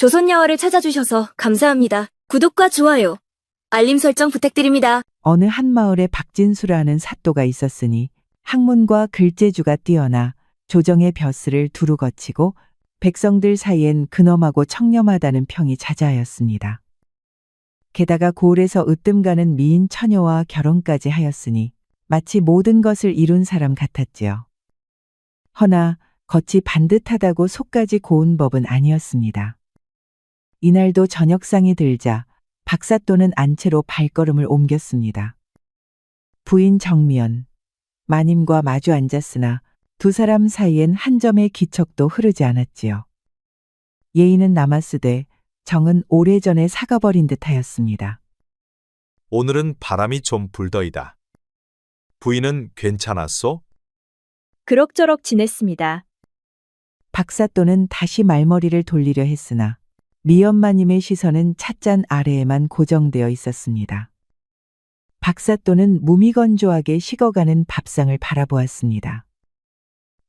조선야화를 찾아주셔서 감사합니다. 구독과 좋아요, 알림 설정 부탁드립니다. 어느 한 마을에 박진수라는 사또가 있었으니 학문과 글재주가 뛰어나 조정의 벼슬을 두루 거치고 백성들 사이엔 근엄하고 청렴하다는 평이 자자하였습니다. 게다가 고을에서 으뜸가는 미인 처녀와 결혼까지 하였으니 마치 모든 것을 이룬 사람 같았지요. 허나 겉이 반듯하다고 속까지 고운 법은 아니었습니다. 이날도 저녁상이 들자 박사또는 안채로 발걸음을 옮겼습니다. 부인 정미연, 마님과 마주 앉았으나 두 사람 사이엔 한 점의 기척도 흐르지 않았지요. 예의는 남았으되 정은 오래전에 사가버린 듯하였습니다. 오늘은 바람이 좀 불더이다. 부인은 괜찮았소? 그럭저럭 지냈습니다. 박사또는 다시 말머리를 돌리려 했으나 미연마님의 시선은 찻잔 아래에만 고정되어 있었습니다. 박사또는 무미건조하게 식어가는 밥상을 바라보았습니다.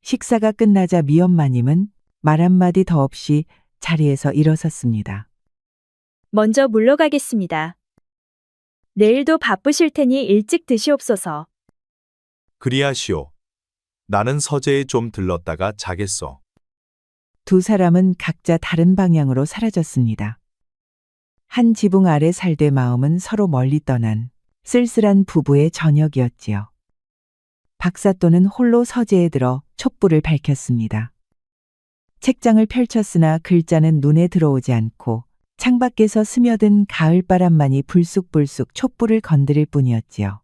식사가 끝나자 미연마님은 말 한마디 더 없이 자리에서 일어섰습니다. 먼저 물러가겠습니다. 내일도 바쁘실 테니 일찍 드시옵소서. 그리하시오. 나는 서재에 좀 들렀다가 자겠소. 두 사람은 각자 다른 방향으로 사라졌습니다. 한 지붕 아래 살되 마음은 서로 멀리 떠난 쓸쓸한 부부의 저녁이었지요. 박사또는 홀로 서재에 들어 촛불을 밝혔습니다. 책장을 펼쳤으나 글자는 눈에 들어오지 않고 창밖에서 스며든 가을바람만이 불쑥불쑥 촛불을 건드릴 뿐이었지요.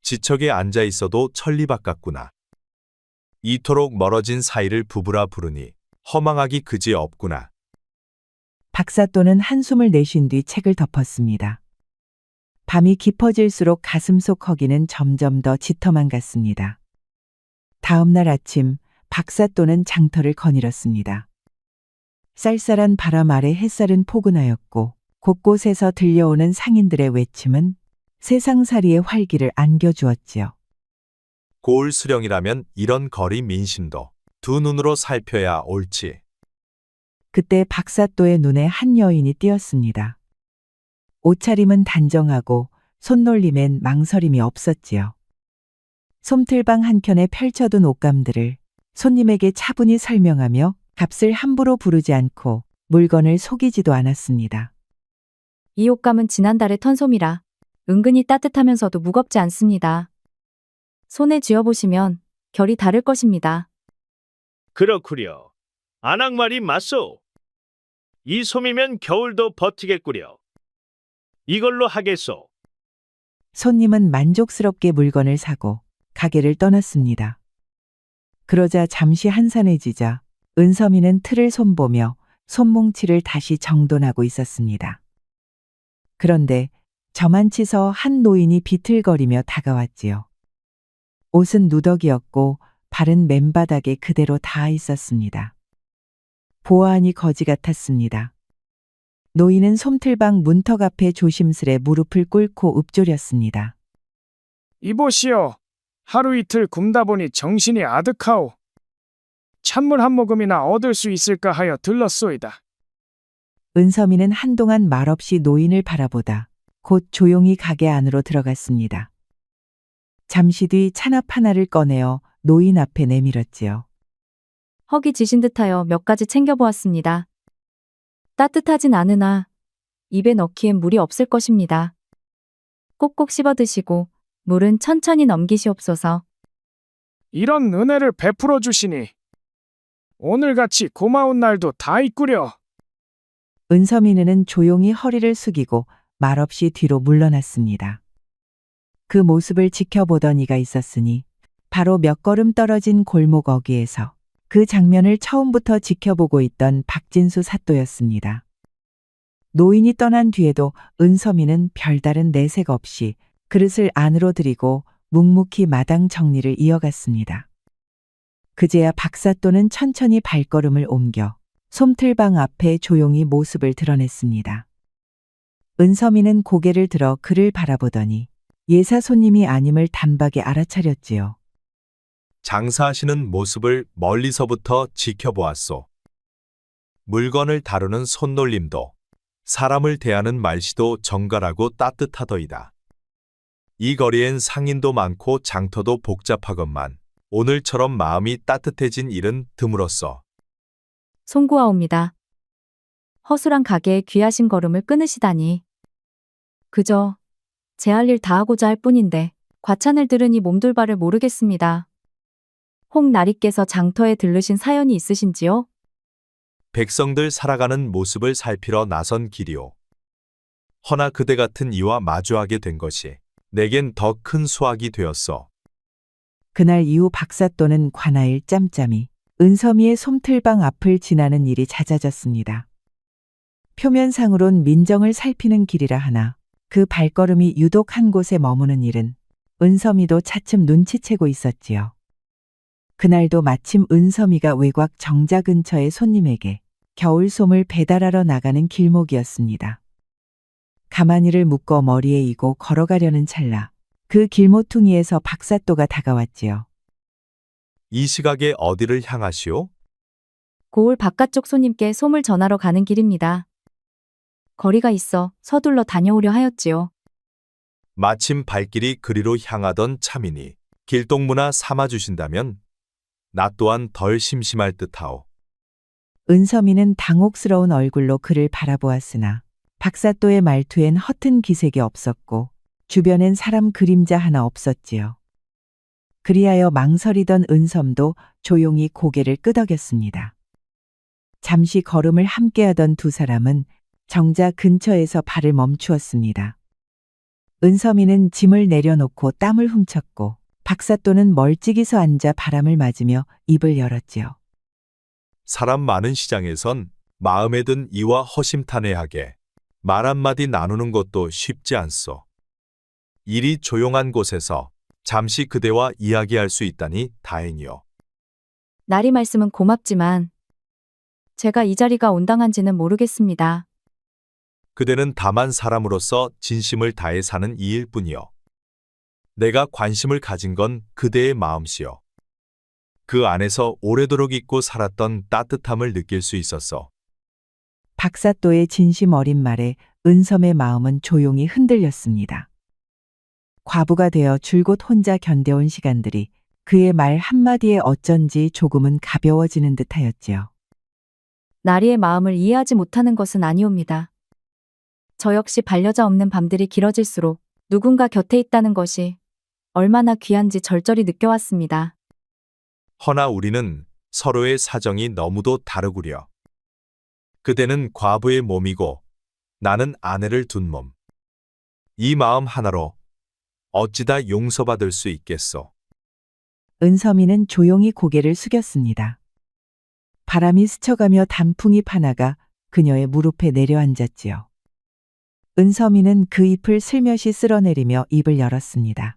지척에 앉아 있어도 천리밭 같구나. 이토록 멀어진 사이를 부부라 부르니 허망하기 그지 없구나. 박사또는 한숨을 내쉰 뒤 책을 덮었습니다. 밤이 깊어질수록 가슴속 허기는 점점 더 짙어만 갔습니다. 다음 날 아침 박사또는 장터를 거닐었습니다. 쌀쌀한 바람 아래 햇살은 포근하였고 곳곳에서 들려오는 상인들의 외침은 세상살이의 활기를 안겨주었지요. 고을 수령이라면 이런 거리 민심도 두 눈으로 살펴야 옳지. 그때 박사또의 눈에 한 여인이 띄었습니다. 옷차림은 단정하고 손놀림엔 망설임이 없었지요. 솜틀방 한켠에 펼쳐둔 옷감들을 손님에게 차분히 설명하며 값을 함부로 부르지 않고 물건을 속이지도 않았습니다. 이 옷감은 지난달에 턴 솜이라 은근히 따뜻하면서도 무겁지 않습니다. 손에 쥐어보시면 결이 다를 것입니다. 그렇구려. 안악말이 맞소. 이 솜이면 겨울도 버티겠구려. 이걸로 하겠소. 손님은 만족스럽게 물건을 사고 가게를 떠났습니다. 그러자 잠시 한산해지자 은서미는 틀을 손보며 손뭉치를 다시 정돈하고 있었습니다. 그런데 저만치서 한 노인이 비틀거리며 다가왔지요. 옷은 누더기였고 발은 맨바닥에 그대로 닿아 있었습니다. 보아하니 거지 같았습니다. 노인은 솜틀방 문턱 앞에 조심스레 무릎을 꿇고 읊조렸습니다. 이보시오. 하루 이틀 굶다 보니 정신이 아득하오. 찬물 한 모금이나 얻을 수 있을까 하여 들렀소이다. 은서미는 한동안 말없이 노인을 바라보다 곧 조용히 가게 안으로 들어갔습니다. 잠시 뒤 찬압 하나를 꺼내어 노인 앞에 내밀었지요. 허기 지신 듯하여 몇 가지 챙겨보았습니다. 따뜻하진 않으나 입에 넣기엔 물이 없을 것입니다. 꼭꼭 씹어 드시고 물은 천천히 넘기시옵소서. 이런 은혜를 베풀어 주시니 오늘같이 고마운 날도 다 있구려. 은서미는 조용히 허리를 숙이고 말없이 뒤로 물러났습니다. 그 모습을 지켜보던 이가 있었으니 바로 몇 걸음 떨어진 골목 어귀에서 그 장면을 처음부터 지켜보고 있던 박진수 사또였습니다. 노인이 떠난 뒤에도 은서미는 별다른 내색 없이 그릇을 안으로 들이고 묵묵히 마당 정리를 이어갔습니다. 그제야 박사또는 천천히 발걸음을 옮겨 솜틀방 앞에 조용히 모습을 드러냈습니다. 은서미는 고개를 들어 그를 바라보더니 예사 손님이 아님을 단박에 알아차렸지요. 장사하시는 모습을 멀리서부터 지켜보았소. 물건을 다루는 손놀림도, 사람을 대하는 말씨도 정갈하고 따뜻하더이다. 이 거리엔 상인도 많고 장터도 복잡하건만 오늘처럼 마음이 따뜻해진 일은 드물었어. 송구하옵니다. 허술한 가게에 귀하신 걸음을 끊으시다니. 그저 제 할 일 다하고자 할 뿐인데 과찬을 들으니 몸둘바를 모르겠습니다. 홍 나리께서 장터에 들르신 사연이 있으신지요? 백성들 살아가는 모습을 살피러 나선 길이오. 허나 그대 같은 이와 마주하게 된 것이 내겐 더 큰 수확이 되었어. 그날 이후 박사또는 관아일 짬짬이 은섬이의 솜틀방 앞을 지나는 일이 잦아졌습니다. 표면상으론 민정을 살피는 길이라 하나 그 발걸음이 유독 한 곳에 머무는 일은 은섬이도 차츰 눈치채고 있었지요. 그날도 마침 은섬이가 외곽 정자 근처의 손님에게 겨울솜을 배달하러 나가는 길목이었습니다. 가마니를 묶어 머리에 이고 걸어가려는 찰나 그 길모퉁이에서 박사또가 다가왔지요. 이 시각에 어디를 향하시오? 고을 바깥쪽 손님께 솜을 전하러 가는 길입니다. 거리가 있어 서둘러 다녀오려 하였지요. 마침 발길이 그리로 향하던 참이니 길동무나 삼아주신다면 나 또한 덜 심심할 듯하오. 은섬이는 당혹스러운 얼굴로 그를 바라보았으나 박사또의 말투엔 허튼 기색이 없었고 주변엔 사람 그림자 하나 없었지요. 그리하여 망설이던 은섬도 조용히 고개를 끄덕였습니다. 잠시 걸음을 함께하던 두 사람은 정자 근처에서 발을 멈추었습니다. 은섬이는 짐을 내려놓고 땀을 훔쳤고 박사또는 멀찍이 서 앉아 바람을 맞으며 입을 열었지요. 사람 많은 시장에선 마음에 든 이와 허심탄회하게 말 한마디 나누는 것도 쉽지 않소. 이리 조용한 곳에서 잠시 그대와 이야기할 수 있다니 다행이요. 나리 말씀은 고맙지만 제가 이 자리가 온당한지는 모르겠습니다. 그대는 다만 사람으로서 진심을 다해 사는 이일 뿐이요. 내가 관심을 가진 건 그대의 마음씨요. 그 안에서 오래도록 잊고 살았던 따뜻함을 느낄 수 있었어. 박사또의 진심 어린 말에 은섬의 마음은 조용히 흔들렸습니다. 과부가 되어 줄곧 혼자 견뎌온 시간들이 그의 말 한마디에 어쩐지 조금은 가벼워지는 듯하였지요. 나리의 마음을 이해하지 못하는 것은 아니옵니다. 저 역시 반려자 없는 밤들이 길어질수록 누군가 곁에 있다는 것이 얼마나 귀한지 절절히 느껴왔습니다. 허나 우리는 서로의 사정이 너무도 다르구려. 그대는 과부의 몸이고 나는 아내를 둔 몸. 이 마음 하나로 어찌다 용서받을 수 있겠소. 은섬이는 조용히 고개를 숙였습니다. 바람이 스쳐가며 단풍잎 하나가 그녀의 무릎에 내려앉았지요. 은섬이는 그 잎을 슬며시 쓸어내리며 입을 열었습니다.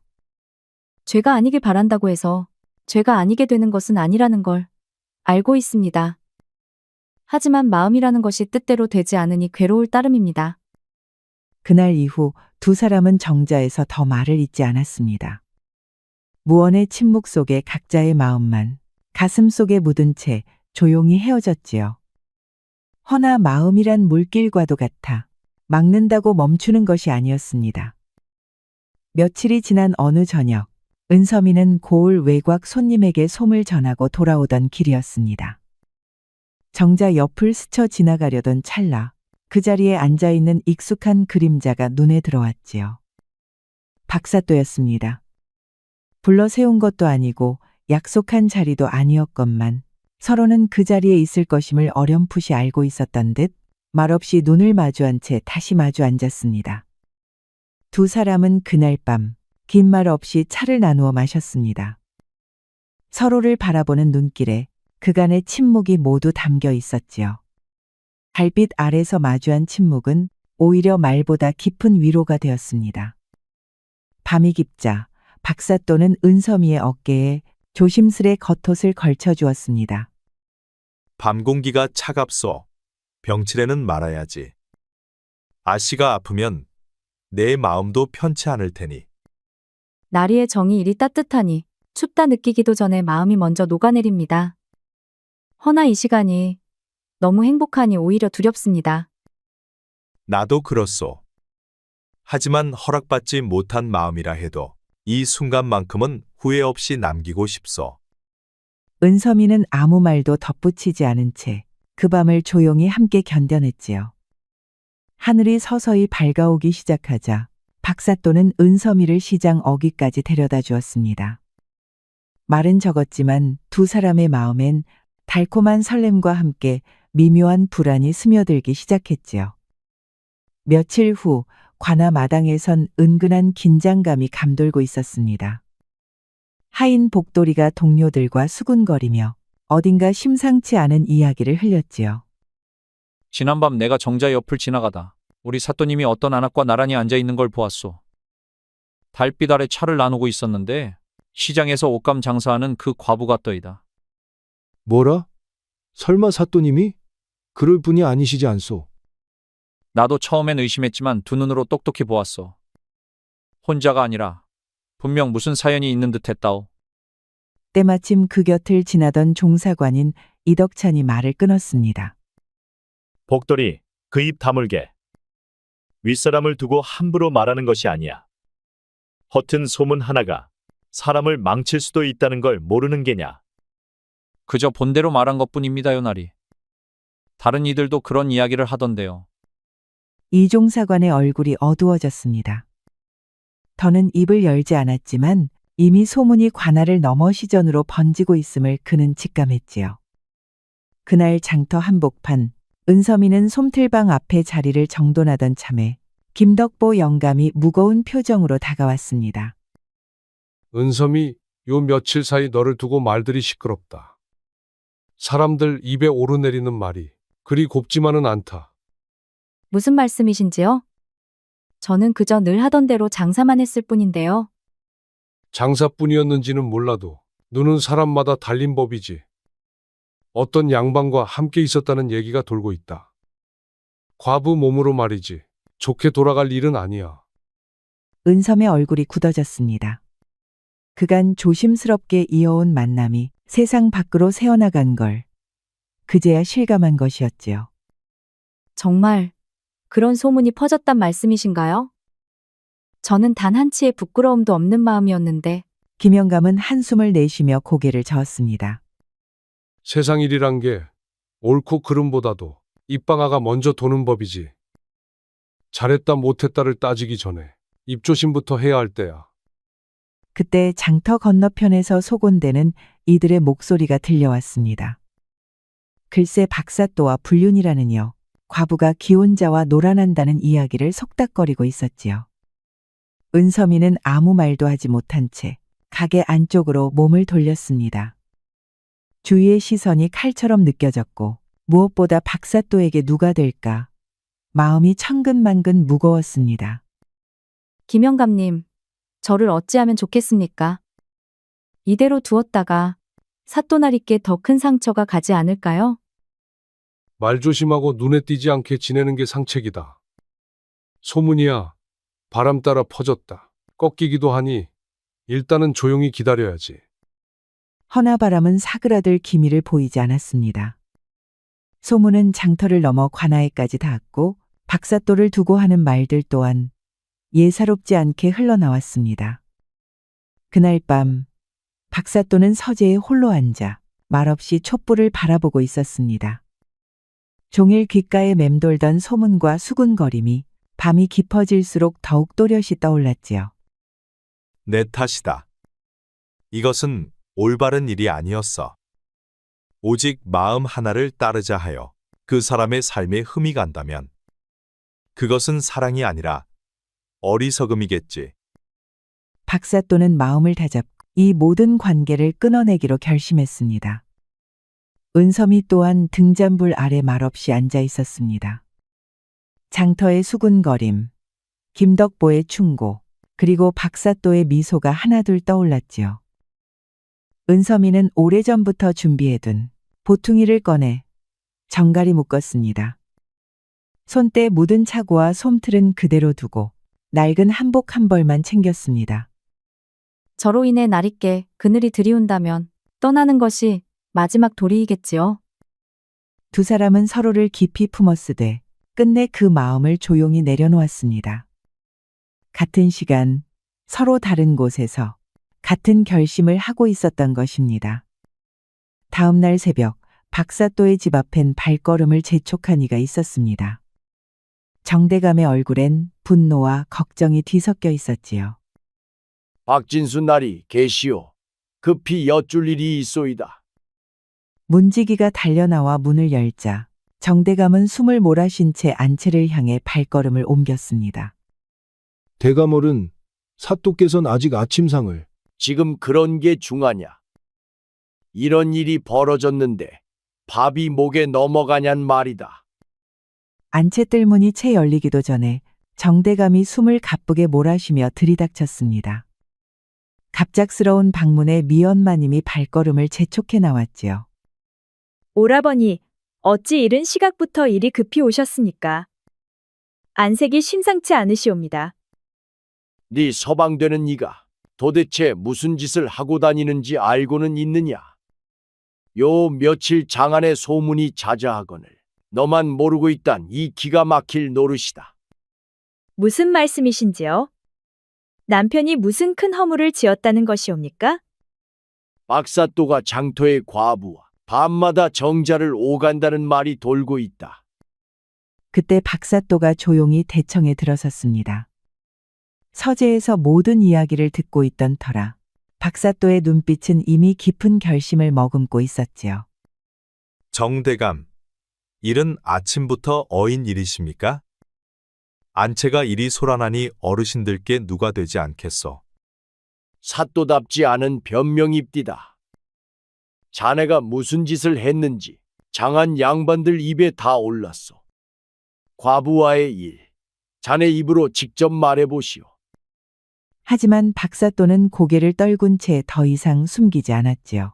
죄가 아니길 바란다고 해서 죄가 아니게 되는 것은 아니라는 걸 알고 있습니다. 하지만 마음이라는 것이 뜻대로 되지 않으니 괴로울 따름입니다. 그날 이후 두 사람은 정자에서 더 말을 잇지 않았습니다. 무언의 침묵 속에 각자의 마음만 가슴 속에 묻은 채 조용히 헤어졌지요. 허나 마음이란 물길과도 같아 막는다고 멈추는 것이 아니었습니다. 며칠이 지난 어느 저녁, 은섬이는 고을 외곽 손님에게 솜을 전하고 돌아오던 길이었습니다. 정자 옆을 스쳐 지나가려던 찰나 그 자리에 앉아있는 익숙한 그림자가 눈에 들어왔지요. 박사또였습니다. 불러 세운 것도 아니고 약속한 자리도 아니었건만 서로는 그 자리에 있을 것임을 어렴풋이 알고 있었던 듯 말없이 눈을 마주한 채 다시 마주 앉았습니다. 두 사람은 그날 밤 긴 말 없이 차를 나누어 마셨습니다. 서로를 바라보는 눈길에 그간의 침묵이 모두 담겨 있었지요. 달빛 아래서 마주한 침묵은 오히려 말보다 깊은 위로가 되었습니다. 밤이 깊자 박사또는 은섬이의 어깨에 조심스레 겉옷을 걸쳐 주었습니다. 밤 공기가 차갑소. 병치레는 말아야지. 아씨가 아프면 내 마음도 편치 않을 테니. 나리의 정이 이리 따뜻하니 춥다 느끼기도 전에 마음이 먼저 녹아내립니다. 허나 이 시간이 너무 행복하니 오히려 두렵습니다. 나도 그렇소. 하지만 허락받지 못한 마음이라 해도 이 순간만큼은 후회 없이 남기고 싶소. 은서미는 아무 말도 덧붙이지 않은 채 그 밤을 조용히 함께 견뎌냈지요. 하늘이 서서히 밝아오기 시작하자 박사또는 은서미를 시장 어귀까지 데려다 주었습니다. 말은 적었지만 두 사람의 마음엔 달콤한 설렘과 함께 미묘한 불안이 스며들기 시작했지요. 며칠 후 관아 마당에선 은근한 긴장감이 감돌고 있었습니다. 하인 복돌이가 동료들과 수군거리며 어딘가 심상치 않은 이야기를 흘렸지요. 지난밤 내가 정자 옆을 지나가다 우리 사또님이 어떤 안악과 나란히 앉아 있는 걸 보았소. 달빛 아래 차를 나누고 있었는데 시장에서 옷감 장사하는 그 과부 같더이다. 뭐라? 설마 사또님이? 그럴 분이 아니시지 않소. 나도 처음엔 의심했지만 두 눈으로 똑똑히 보았소. 혼자가 아니라 분명 무슨 사연이 있는 듯 했다오. 때마침 그 곁을 지나던 종사관인 이덕찬이 말을 끊었습니다. 복돌이 그 입 다물게. 윗사람을 두고 함부로 말하는 것이 아니야. 허튼 소문 하나가 사람을 망칠 수도 있다는 걸 모르는 게냐. 그저 본대로 말한 것뿐입니다요, 나리. 다른 이들도 그런 이야기를 하던데요. 이종사관의 얼굴이 어두워졌습니다. 더는 입을 열지 않았지만 이미 소문이 관아를 넘어 시전으로 번지고 있음을 그는 직감했지요. 그날 장터 한복판, 은서미는 솜틀방 앞에 자리를 정돈하던 참에 김덕보 영감이 무거운 표정으로 다가왔습니다. 은섬이 요 며칠 사이 너를 두고 말들이 시끄럽다. 사람들 입에 오르내리는 말이 그리 곱지만은 않다. 무슨 말씀이신지요? 저는 그저 늘 하던 대로 장사만 했을 뿐인데요. 장사뿐이었는지는 몰라도 눈은 사람마다 달린 법이지. 어떤 양반과 함께 있었다는 얘기가 돌고 있다. 과부 몸으로 말이지. 좋게 돌아갈 일은 아니야. 은섬의 얼굴이 굳어졌습니다. 그간 조심스럽게 이어온 만남이 세상 밖으로 새어나간 걸 그제야 실감한 것이었지요. 정말 그런 소문이 퍼졌단 말씀이신가요? 저는 단 한치의 부끄러움도 없는 마음이었는데 김영감은 한숨을 내쉬며 고개를 저었습니다. 세상 일이란 게 옳고 그름보다도 입방아가 먼저 도는 법이지. 잘했다 못했다를 따지기 전에 입조심부터 해야 할 때야. 그때 장터 건너편에서 소곤대는 이들의 목소리가 들려왔습니다. 글쎄 박사또와 불륜이라는요. 과부가 기혼자와 놀아난다는 이야기를 속닥거리고 있었지요. 은서미는 아무 말도 하지 못한 채 가게 안쪽으로 몸을 돌렸습니다. 주위의 시선이 칼처럼 느껴졌고 무엇보다 박사또에게 누가 될까 마음이 천근만근 무거웠습니다. 김영감님, 저를 어찌하면 좋겠습니까? 이대로 두었다가 사또나리께 더 큰 상처가 가지 않을까요? 말 조심하고 눈에 띄지 않게 지내는 게 상책이다. 소문이야. 바람 따라 퍼졌다. 꺾이기도 하니 일단은 조용히 기다려야지. 허나바람은 사그라들 기미를 보이지 않았습니다. 소문은 장터를 넘어 관아에까지 닿았고 박사또를 두고 하는 말들 또한 예사롭지 않게 흘러나왔습니다. 그날 밤 박사또는 서재에 홀로 앉아 말없이 촛불을 바라보고 있었습니다. 종일 귓가에 맴돌던 소문과 수군거림이 밤이 깊어질수록 더욱 또렷이 떠올랐지요. 내 탓이다. 이것은 올바른 일이 아니었어. 오직 마음 하나를 따르자 하여 그 사람의 삶에 흠이 간다면 그것은 사랑이 아니라 어리석음이겠지. 박사또는 마음을 다잡고 이 모든 관계를 끊어내기로 결심했습니다. 은섬이 또한 등잔불 아래 말없이 앉아 있었습니다. 장터의 수군거림, 김덕보의 충고, 그리고 박사또의 미소가 하나둘 떠올랐지요. 은섬이는 오래전부터 준비해둔 보퉁이를 꺼내 정갈이 묶었습니다. 손때 묻은 차고와 솜틀은 그대로 두고 낡은 한복 한 벌만 챙겼습니다. 저로 인해 나리께 그늘이 들이운다면 떠나는 것이 마지막 도리이겠지요. 두 사람은 서로를 깊이 품어쓰되 끝내 그 마음을 조용히 내려놓았습니다. 같은 시간, 서로 다른 곳에서 같은 결심을 하고 있었던 것입니다. 다음 날 새벽, 박사또의 집 앞엔 발걸음을 재촉한 이가 있었습니다. 정대감의 얼굴엔 분노와 걱정이 뒤섞여 있었지요. 박진수 날이 계시오. 급히 여쭐 일이 있소이다. 문지기가 달려나와 문을 열자 정대감은 숨을 몰아쉰 채 안채를 향해 발걸음을 옮겼습니다. 대감어른, 사또께선 아직 아침상을. 지금 그런 게 중하냐? 이런 일이 벌어졌는데 밥이 목에 넘어가냔 말이다. 안채 뜰문이 채 열리기도 전에 정대감이 숨을 가쁘게 몰아쉬며 들이닥쳤습니다. 갑작스러운 방문에 미연마님이 발걸음을 재촉해 나왔지요. 오라버니, 어찌 이른 시각부터 일이 급히 오셨습니까? 안색이 심상치 않으시옵니다. 네 서방되는 이가 도대체 무슨 짓을 하고 다니는지 알고는 있느냐? 요 며칠 장안의 소문이 자자하거늘 너만 모르고 있단 이 기가 막힐 노릇이다. 무슨 말씀이신지요? 남편이 무슨 큰 허물을 지었다는 것이옵니까? 박사또가 장터의 과부와 밤마다 정자를 오간다는 말이 돌고 있다. 그때 박사또가 조용히 대청에 들어섰습니다. 서재에서 모든 이야기를 듣고 있던 터라 박사또의 눈빛은 이미 깊은 결심을 머금고 있었지요. 정대감, 일은 아침부터 어인 일이십니까? 안채가 일이 소란하니 어르신들께 누가 되지 않겠소. 사또답지 않은 변명입디다. 자네가 무슨 짓을 했는지 장안 양반들 입에 다 올랐소. 과부와의 일, 자네 입으로 직접 말해보시오. 하지만 박사또는 고개를 떨군 채 더 이상 숨기지 않았지요.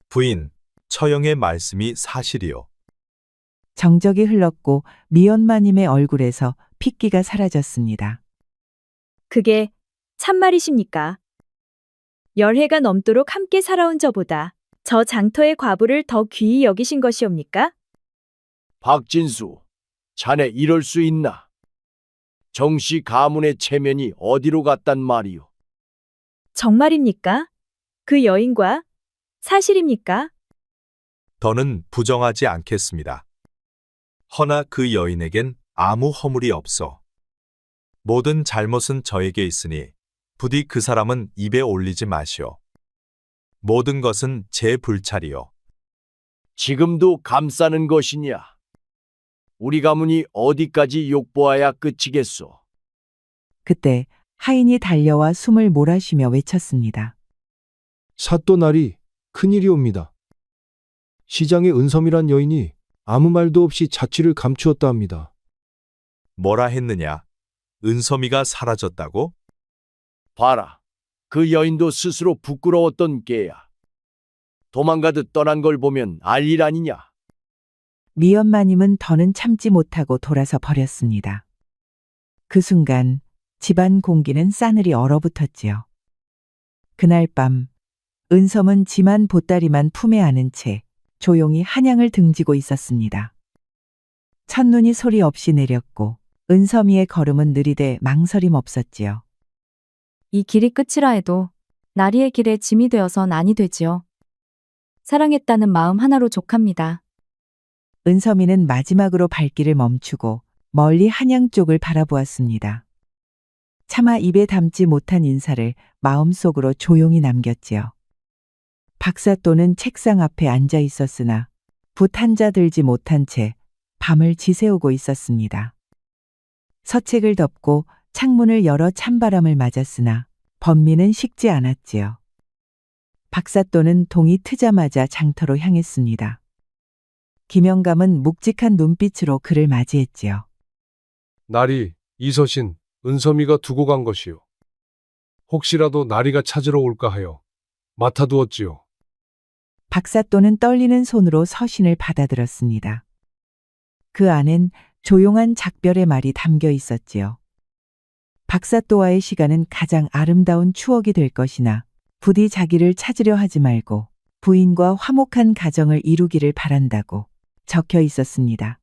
부인, 처형의 말씀이 사실이요. 정적이 흘렀고 미연마님의 얼굴에서 핏기가 사라졌습니다. 그게 참말이십니까? 열해가 넘도록 함께 살아온 저보다 저 장터의 과부를 더 귀히 여기신 것이옵니까? 박진수, 자네 이럴 수 있나? 정씨 가문의 체면이 어디로 갔단 말이오? 정말입니까? 그 여인과 사실입니까? 더는 부정하지 않겠습니다. 허나 그 여인에겐 아무 허물이 없어. 모든 잘못은 저에게 있으니 부디 그 사람은 입에 올리지 마시오. 모든 것은 제 불찰이요. 지금도 감싸는 것이냐? 우리 가문이 어디까지 욕보아야 끝이겠소? 그때 하인이 달려와 숨을 몰아쉬며 외쳤습니다. 사또 날이 큰일이옵니다. 시장의 은섬이란 여인이 아무 말도 없이 자취를 감추었다 합니다. 뭐라 했느냐? 은섬이가 사라졌다고? 봐라, 그 여인도 스스로 부끄러웠던 게야. 도망가듯 떠난 걸 보면 알 일 아니냐? 미연마님은 더는 참지 못하고 돌아서 버렸습니다. 그 순간 집안 공기는 싸늘히 얼어붙었지요. 그날 밤 은섬은 지만 보따리만 품에 안은 채 조용히 한양을 등지고 있었습니다. 첫눈이 소리 없이 내렸고 은섬이의 걸음은 느리되 망설임 없었지요. 이 길이 끝이라 해도 나리의 길에 짐이 되어선 아니 되지요. 사랑했다는 마음 하나로 족합니다. 은섬이는 마지막으로 발길을 멈추고 멀리 한양 쪽을 바라보았습니다. 차마 입에 담지 못한 인사를 마음속으로 조용히 남겼지요. 박사또는 책상 앞에 앉아 있었으나 붓 한 자 들지 못한 채 밤을 지새우고 있었습니다. 서책을 덮고 창문을 열어 찬바람을 맞았으나 번미는 식지 않았지요. 박사또는 동이 트자마자 장터로 향했습니다. 김영감은 묵직한 눈빛으로 그를 맞이했지요. 날이, 이서신, 은섬이가 두고 간 것이요. 혹시라도 나리가 찾으러 올까 하여 맡아두었지요. 박사또는 떨리는 손으로 서신을 받아들었습니다. 그 안엔 조용한 작별의 말이 담겨 있었지요. 박사또와의 시간은 가장 아름다운 추억이 될 것이나 부디 자기를 찾으려 하지 말고 부인과 화목한 가정을 이루기를 바란다고 적혀 있었습니다.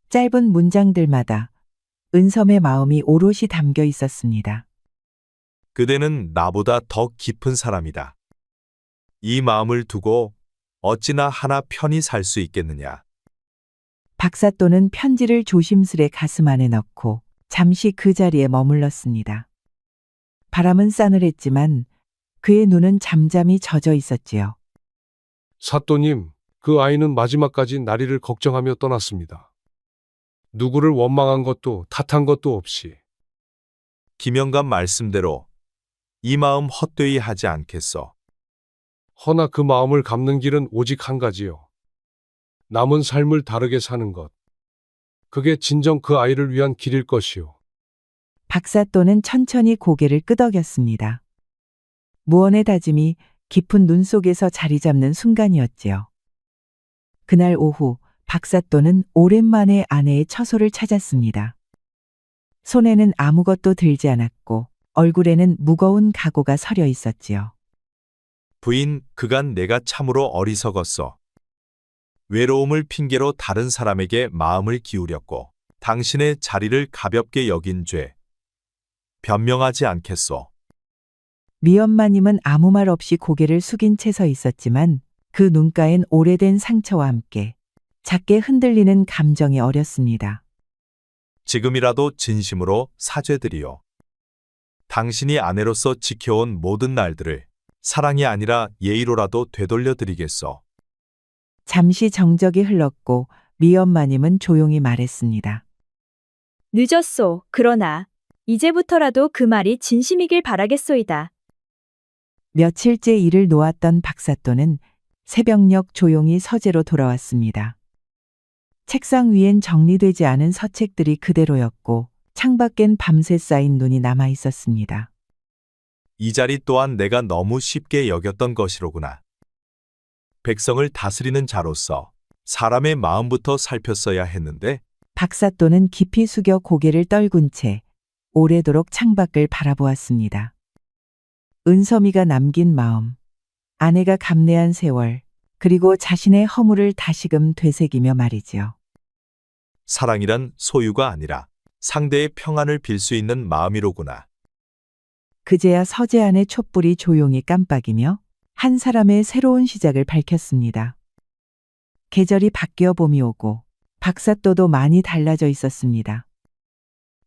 짧은 문장들마다 은섬의 마음이 오롯이 담겨 있었습니다. 그대는 나보다 더 깊은 사람이다. 이 마음을 두고 어찌나 하나 편히 살 수 있겠느냐. 박사또는 편지를 조심스레 가슴 안에 넣고 잠시 그 자리에 머물렀습니다. 바람은 싸늘했지만 그의 눈은 잠잠히 젖어 있었지요. 사또님, 그 아이는 마지막까지 나리를 걱정하며 떠났습니다. 누구를 원망한 것도 탓한 것도 없이. 김영감 말씀대로 이 마음 헛되이 하지 않겠소. 허나 그 마음을 갚는 길은 오직 한 가지요. 남은 삶을 다르게 사는 것. 그게 진정 그 아이를 위한 길일 것이요. 박사또는 천천히 고개를 끄덕였습니다. 무언의 다짐이 깊은 눈 속에서 자리 잡는 순간이었지요. 그날 오후 박사또는 오랜만에 아내의 처소를 찾았습니다. 손에는 아무것도 들지 않았고 얼굴에는 무거운 각오가 서려 있었지요. 부인, 그간 내가 참으로 어리석었소. 외로움을 핑계로 다른 사람에게 마음을 기울였고 당신의 자리를 가볍게 여긴 죄. 변명하지 않겠소. 미엄마님은 아무 말 없이 고개를 숙인 채 서 있었지만 그 눈가엔 오래된 상처와 함께 작게 흔들리는 감정이 어렸습니다. 지금이라도 진심으로 사죄드리오. 당신이 아내로서 지켜온 모든 날들을 사랑이 아니라 예의로라도 되돌려드리겠소. 잠시 정적이 흘렀고 미엄마님은 조용히 말했습니다. 늦었소. 그러나 이제부터라도 그 말이 진심이길 바라겠소이다. 며칠째 일을 놓았던 박사또는 새벽녘 조용히 서재로 돌아왔습니다. 책상 위엔 정리되지 않은 서책들이 그대로였고 창밖엔 밤새 쌓인 눈이 남아 있었습니다. 이 자리 또한 내가 너무 쉽게 여겼던 것이로구나. 백성을 다스리는 자로서 사람의 마음부터 살폈어야 했는데 박사또는 깊이 숙여 고개를 떨군 채 오래도록 창밖을 바라보았습니다. 은섬이가 남긴 마음, 아내가 감내한 세월, 그리고 자신의 허물을 다시금 되새기며 말이지요. 사랑이란 소유가 아니라 상대의 평안을 빌 수 있는 마음이로구나. 그제야 서재 안의 촛불이 조용히 깜빡이며 한 사람의 새로운 시작을 밝혔습니다. 계절이 바뀌어 봄이 오고 박사또도 많이 달라져 있었습니다.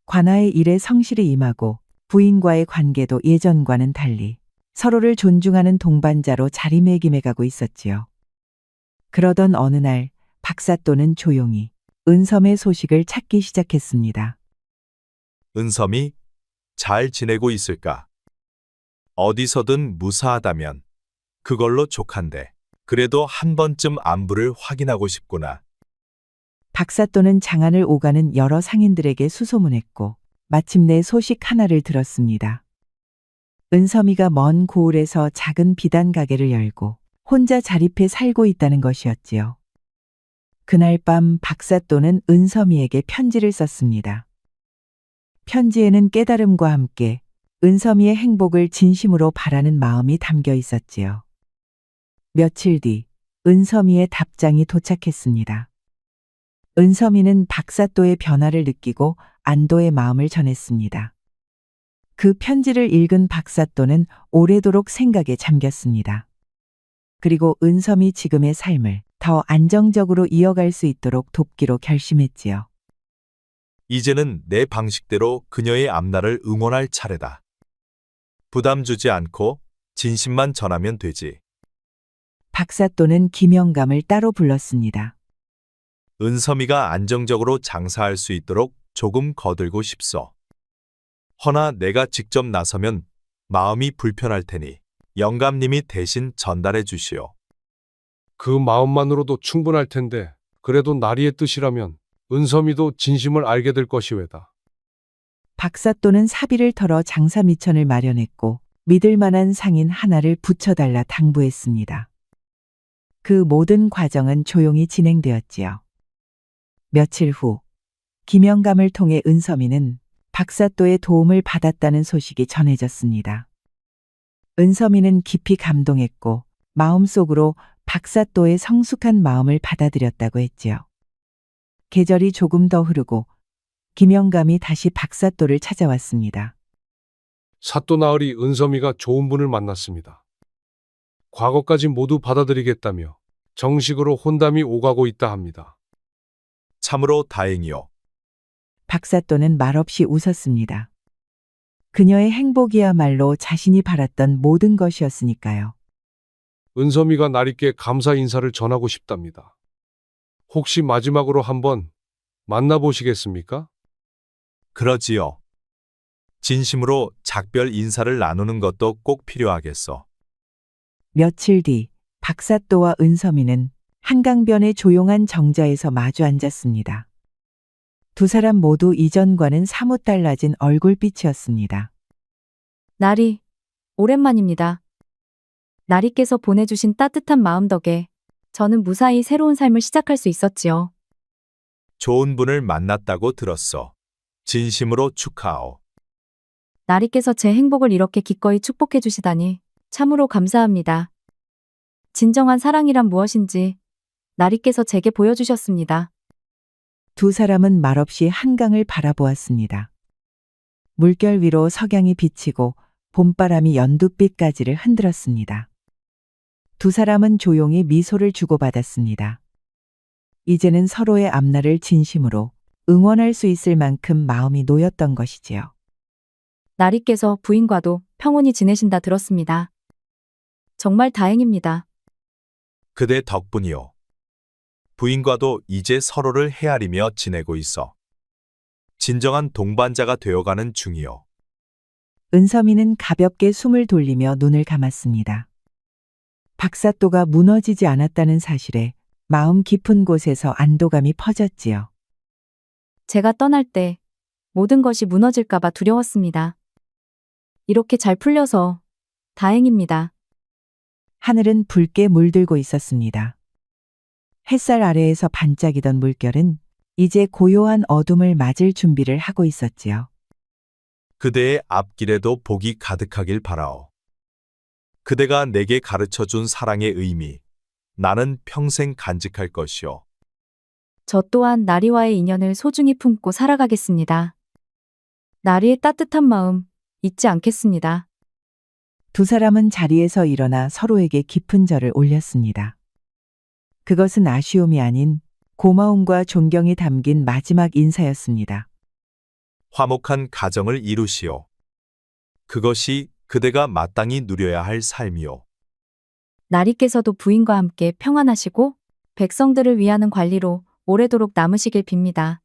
관아의 일에 성실히 임하고 부인과의 관계도 예전과는 달리 서로를 존중하는 동반자로 자리매김해가고 있었지요. 그러던 어느 날 박사또는 조용히 은섬의 소식을 찾기 시작했습니다. 은섬이 잘 지내고 있을까? 어디서든 무사하다면 그걸로 족한데 그래도 한 번쯤 안부를 확인하고 싶구나. 박사또는 장안을 오가는 여러 상인들에게 수소문했고 마침내 소식 하나를 들었습니다. 은섬이가 먼 고을에서 작은 비단 가게를 열고 혼자 자립해 살고 있다는 것이었지요. 그날 밤 박사또는 은섬이에게 편지를 썼습니다. 편지에는 깨달음과 함께 은섬이의 행복을 진심으로 바라는 마음이 담겨 있었지요. 며칠 뒤 은섬이의 답장이 도착했습니다. 은섬이는 박사또의 변화를 느끼고 안도의 마음을 전했습니다. 그 편지를 읽은 박사또는 오래도록 생각에 잠겼습니다. 그리고 은섬이 지금의 삶을 더 안정적으로 이어갈 수 있도록 돕기로 결심했지요. 이제는 내 방식대로 그녀의 앞날을 응원할 차례다. 부담 주지 않고 진심만 전하면 되지. 박사또는 김영감을 따로 불렀습니다. 은섬이가 안정적으로 장사할 수 있도록 조금 거들고 싶소. 허나 내가 직접 나서면 마음이 불편할 테니 영감님이 대신 전달해 주시오. 그 마음만으로도 충분할 텐데 그래도 나리의 뜻이라면 은섬이도 진심을 알게 될 것이외다. 박사또는 사비를 털어 장사 미천을 마련했고 믿을 만한 상인 하나를 붙여달라 당부했습니다. 그 모든 과정은 조용히 진행되었지요. 며칠 후 김영감을 통해 은섬이는 박사또의 도움을 받았다는 소식이 전해졌습니다. 은섬이는 깊이 감동했고 마음속으로 박사또의 성숙한 마음을 받아들였다고 했지요. 계절이 조금 더 흐르고 김영감이 다시 박사또를 찾아왔습니다. 사또 나으리 은섬이가 좋은 분을 만났습니다. 과거까지 모두 받아들이겠다며 정식으로 혼담이 오가고 있다 합니다. 참으로 다행이요. 박사또는 말없이 웃었습니다. 그녀의 행복이야말로 자신이 바랐던 모든 것이었으니까요. 은섬이가 나리께 감사 인사를 전하고 싶답니다. 혹시 마지막으로 한번 만나보시겠습니까? 그러지요. 진심으로 작별 인사를 나누는 것도 꼭 필요하겠어. 며칠 뒤 박사또와 은섬이는 한강변의 조용한 정자에서 마주 앉았습니다. 두 사람 모두 이전과는 사뭇 달라진 얼굴빛이었습니다. 나리, 오랜만입니다. 나리께서 보내주신 따뜻한 마음 덕에 저는 무사히 새로운 삶을 시작할 수 있었지요. 좋은 분을 만났다고 들었어. 진심으로 축하하오. 나리께서 제 행복을 이렇게 기꺼이 축복해 주시다니 참으로 감사합니다. 진정한 사랑이란 무엇인지 나리께서 제게 보여주셨습니다. 두 사람은 말없이 한강을 바라보았습니다. 물결 위로 석양이 비치고 봄바람이 연두빛까지를 흔들었습니다. 두 사람은 조용히 미소를 주고받았습니다. 이제는 서로의 앞날을 진심으로 응원할 수 있을 만큼 마음이 놓였던 것이지요. 나리께서 부인과도 평온히 지내신다 들었습니다. 정말 다행입니다. 그대 덕분이요. 부인과도 이제 서로를 헤아리며 지내고 있어. 진정한 동반자가 되어가는 중이요. 은섬이는 가볍게 숨을 돌리며 눈을 감았습니다. 박사또가 무너지지 않았다는 사실에 마음 깊은 곳에서 안도감이 퍼졌지요. 제가 떠날 때 모든 것이 무너질까봐 두려웠습니다. 이렇게 잘 풀려서 다행입니다. 하늘은 붉게 물들고 있었습니다. 햇살 아래에서 반짝이던 물결은 이제 고요한 어둠을 맞을 준비를 하고 있었지요. 그대의 앞길에도 복이 가득하길 바라오. 그대가 내게 가르쳐준 사랑의 의미, 나는 평생 간직할 것이오. 저 또한 나리와의 인연을 소중히 품고 살아가겠습니다. 나리의 따뜻한 마음 잊지 않겠습니다. 두 사람은 자리에서 일어나 서로에게 깊은 절을 올렸습니다. 그것은 아쉬움이 아닌 고마움과 존경이 담긴 마지막 인사였습니다. 화목한 가정을 이루시오. 그것이 그대가 마땅히 누려야 할 삶이오. 나리께서도 부인과 함께 평안하시고 백성들을 위하는 관리로 오래도록 남으시길 빕니다.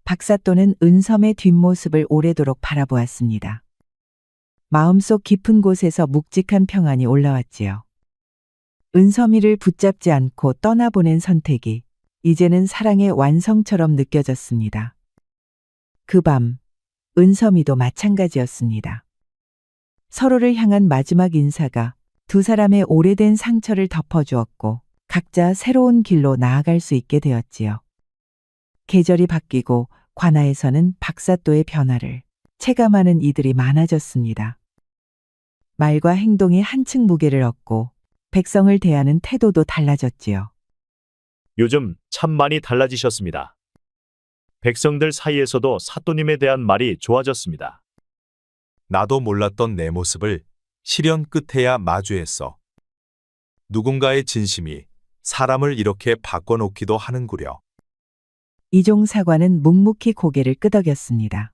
박사또는 은섬의 뒷모습을 오래도록 바라보았습니다. 마음속 깊은 곳에서 묵직한 평안이 올라왔지요. 은섬이를 붙잡지 않고 떠나보낸 선택이 이제는 사랑의 완성처럼 느껴졌습니다. 그 밤, 은섬이도 마찬가지였습니다. 서로를 향한 마지막 인사가 두 사람의 오래된 상처를 덮어주었고 각자 새로운 길로 나아갈 수 있게 되었지요. 계절이 바뀌고 관아에서는 박사또의 변화를 체감하는 이들이 많아졌습니다. 말과 행동이 한층 무게를 얻고 백성을 대하는 태도도 달라졌지요. 요즘 참 많이 달라지셨습니다. 백성들 사이에서도 사또님에 대한 말이 좋아졌습니다. 나도 몰랐던 내 모습을 시련 끝에야 마주했어. 누군가의 진심이 사람을 이렇게 바꿔놓기도 하는구려. 이종사관은 묵묵히 고개를 끄덕였습니다.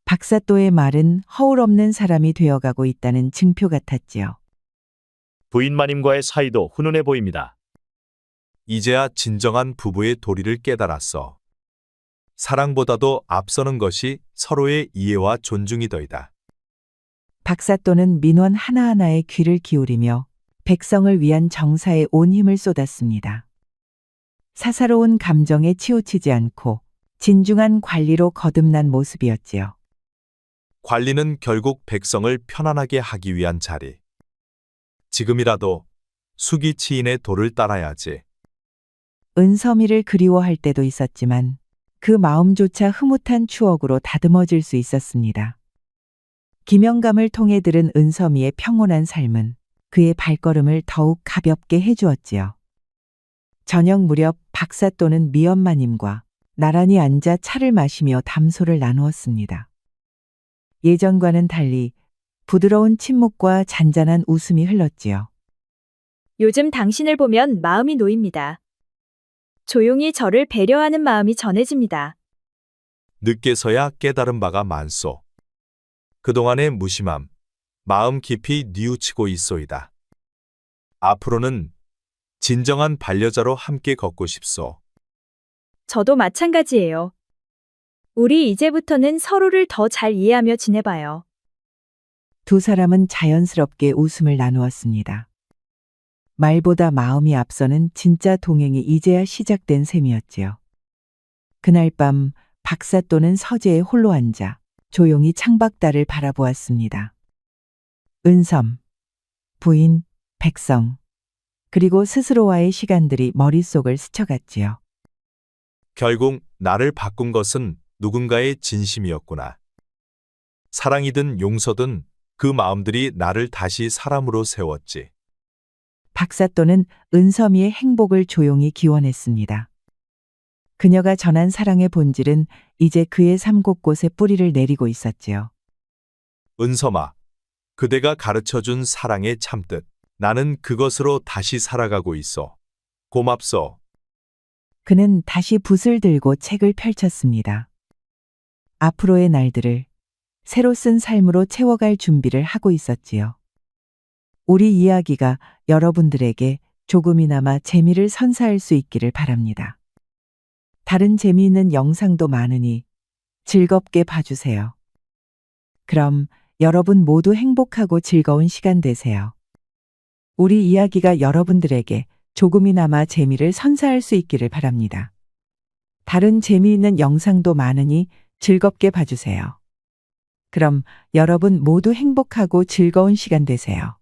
박사또의 말은 허울 없는 사람이 되어가고 있다는 증표 같았지요. 부인마님과의 사이도 훈훈해 보입니다. 이제야 진정한 부부의 도리를 깨달았어. 사랑보다도 앞서는 것이 서로의 이해와 존중이더이다. 박사또는 민원 하나하나에 귀를 기울이며 백성을 위한 정사에 온 힘을 쏟았습니다. 사사로운 감정에 치우치지 않고 진중한 관리로 거듭난 모습이었지요. 관리는 결국 백성을 편안하게 하기 위한 자리. 지금이라도 수기치인의 도를 따라야지. 은섬이를 그리워할 때도 있었지만 그 마음조차 흐뭇한 추억으로 다듬어질 수 있었습니다. 김영감을 통해 들은 은섬이의 평온한 삶은 그의 발걸음을 더욱 가볍게 해주었지요. 저녁 무렵 박사또는 미엄마님과 나란히 앉아 차를 마시며 담소를 나누었습니다. 예전과는 달리 부드러운 침묵과 잔잔한 웃음이 흘렀지요. 요즘 당신을 보면 마음이 놓입니다. 조용히 저를 배려하는 마음이 전해집니다. 늦게서야 깨달은 바가 많소. 그동안의 무심함, 마음 깊이 뉘우치고 있소이다. 앞으로는 진정한 반려자로 함께 걷고 싶소. 저도 마찬가지예요. 우리 이제부터는 서로를 더 잘 이해하며 지내봐요. 두 사람은 자연스럽게 웃음을 나누었습니다. 말보다 마음이 앞서는 진짜 동행이 이제야 시작된 셈이었지요. 그날 밤 박사또는 서재에 홀로 앉아 조용히 창밖달을 바라보았습니다. 은섬, 부인, 백성, 그리고 스스로와의 시간들이 머릿속을 스쳐갔지요. 결국 나를 바꾼 것은 누군가의 진심이었구나. 사랑이든 용서든 그 마음들이 나를 다시 사람으로 세웠지. 박사또는 은섬이의 행복을 조용히 기원했습니다. 그녀가 전한 사랑의 본질은 이제 그의 삶 곳곳에 뿌리를 내리고 있었지요. 은섬아, 그대가 가르쳐준 사랑의 참뜻, 나는 그것으로 다시 살아가고 있어. 고맙소. 그는 다시 붓을 들고 책을 펼쳤습니다. 앞으로의 날들을 새로 쓴 삶으로 채워갈 준비를 하고 있었지요. 우리 이야기가 여러분들에게 조금이나마 재미를 선사할 수 있기를 바랍니다. 다른 재미있는 영상도 많으니 즐겁게 봐주세요. 그럼 여러분 모두 행복하고 즐거운 시간 되세요. 우리 이야기가 여러분들에게 조금이나마 재미를 선사할 수 있기를 바랍니다. 다른 재미있는 영상도 많으니 즐겁게 봐주세요. 그럼 여러분 모두 행복하고 즐거운 시간 되세요.